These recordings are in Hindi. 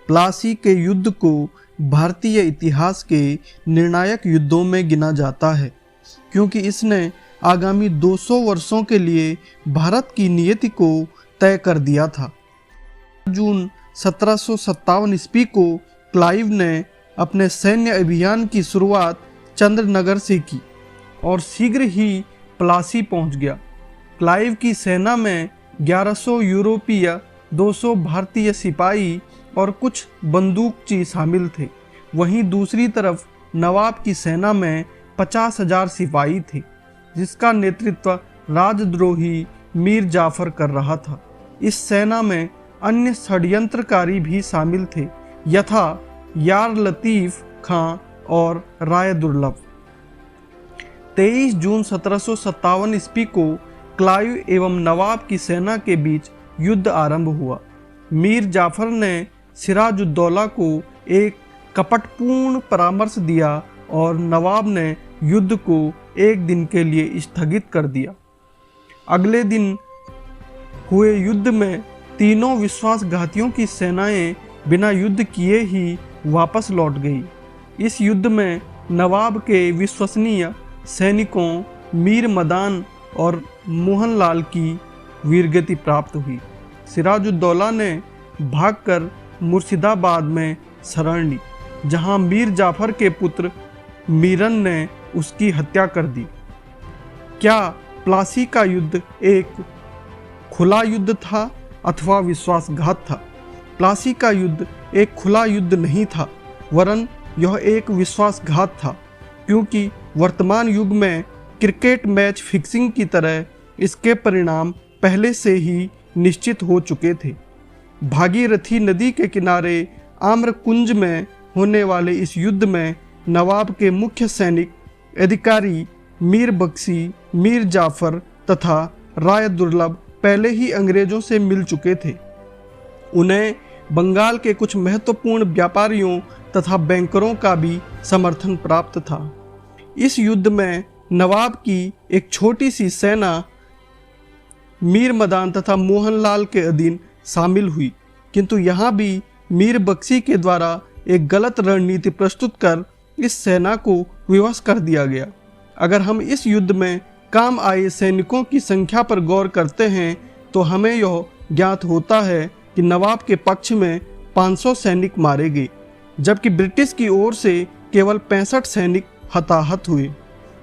प्लासी के युद्ध को भारतीय इतिहास के निर्णायक युद्धों में गिना जाता है, क्योंकि इसने आगामी 200 वर्षों के लिए भारत की नियति को तय कर दिया था। जून 1757 ईस्वी को क्लाइव ने अपने सैन्य अभियान की शुरुआत चंद्रनगर से की और शीघ्र ही प्लासी पहुंच गया। क्लाइव की सेना में 1100 यूरोपीय, 200 भारतीय सिपाही और कुछ बंदूकची शामिल थे। वहीं दूसरी तरफ नवाब की सेना में 50,000 सिपाही थे, जिसका नेतृत्व राजद्रोही मीर जाफर कर रहा था। इस सेना में अन्य षड्यंत्रकारी भी शामिल थे, यथा यार लतीफ़ खां और राय दुर्लभ। 23 जून 1757 ईस्वी को क्लाइव एवं नवाब की सेना के बीच युद्ध आरंभ हुआ। मीर जाफर ने सिराजुद्दौला को एक कपटपूर्ण परामर्श दिया और नवाब ने युद्ध को एक दिन के लिए स्थगित कर दिया। अगले दिन हुए युद्ध में तीनों विश्वासघातियों की सेनाएं बिना युद्ध किए ही वापस लौट गई। इस युद्ध में नवाब के विश्वसनीय सैनिकों मीर मदान और मोहनलाल की वीरगति प्राप्त हुई। सिराजुद्दौला ने भागकर मुर्शिदाबाद में शरण ली, जहां मीर जाफर के पुत्र मीरन ने उसकी हत्या कर दी। क्या प्लासी का युद्ध एक खुला युद्ध था अथवा विश्वासघात था? प्लासी का युद्ध एक खुला युद्ध नहीं था, वरन यह एक विश्वासघात था, क्योंकि वर्तमान युग में क्रिकेट मैच फिक्सिंग की तरह इसके परिणाम पहले से ही निश्चित हो चुके थे। भागीरथी नदी के किनारे आम्रकुंज में होने वाले इस युद्ध में नवाब के मुख्य सैनिक अधिकारी मीर बख्शी, मीर जाफर तथा राय दुर्लभ पहले ही अंग्रेजों से मिल चुके थे। उन्हें बंगाल के कुछ महत्वपूर्ण व्यापारियों तथा बैंकरों का भी समर्थन प्राप्त था। इस युद्ध में नवाब की एक छोटी सी सेना मीर मदान तथा मोहनलाल के अधीन शामिल हुई, किंतु यहाँ भी मीर बख्शी के द्वारा एक गलत रणनीति प्रस्तुत कर इस सेना को विवश कर दिया गया। अगर हम इस युद्ध में काम आए सैनिकों की संख्या पर गौर करते हैं तो हमें यह ज्ञात होता है कि नवाब के पक्ष में 500 सैनिक मारे गए, जबकि ब्रिटिश की ओर से केवल 65 सैनिक हताहत हुए।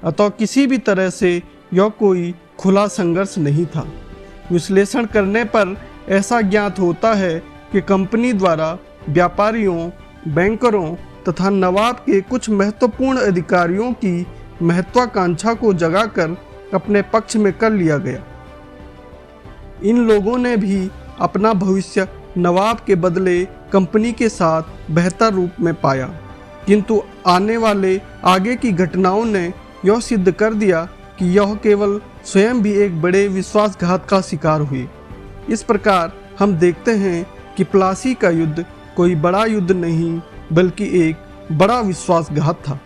अतः किसी भी तरह से यह कोई खुला संघर्ष नहीं था। विश्लेषण करने पर ऐसा ज्ञात होता है कि कंपनी द्वारा व्यापारियों, बैंकरों तथा नवाब के कुछ महत्वपूर्ण अधिकारियों की महत्वाकांक्षा को जगाकर अपने पक्ष में कर लिया गया। इन लोगों ने भी अपना भविष्य नवाब के बदले कंपनी के साथ बेहतर रूप में पाया, किंतु आने वाले आगे की घटनाओं ने यह सिद्ध कर दिया कि यह केवल स्वयं भी एक बड़े विश्वासघात का शिकार हुए। इस प्रकार हम देखते हैं कि प्लासी का युद्ध कोई बड़ा युद्ध नहीं बल्कि एक बड़ा विश्वासघात था।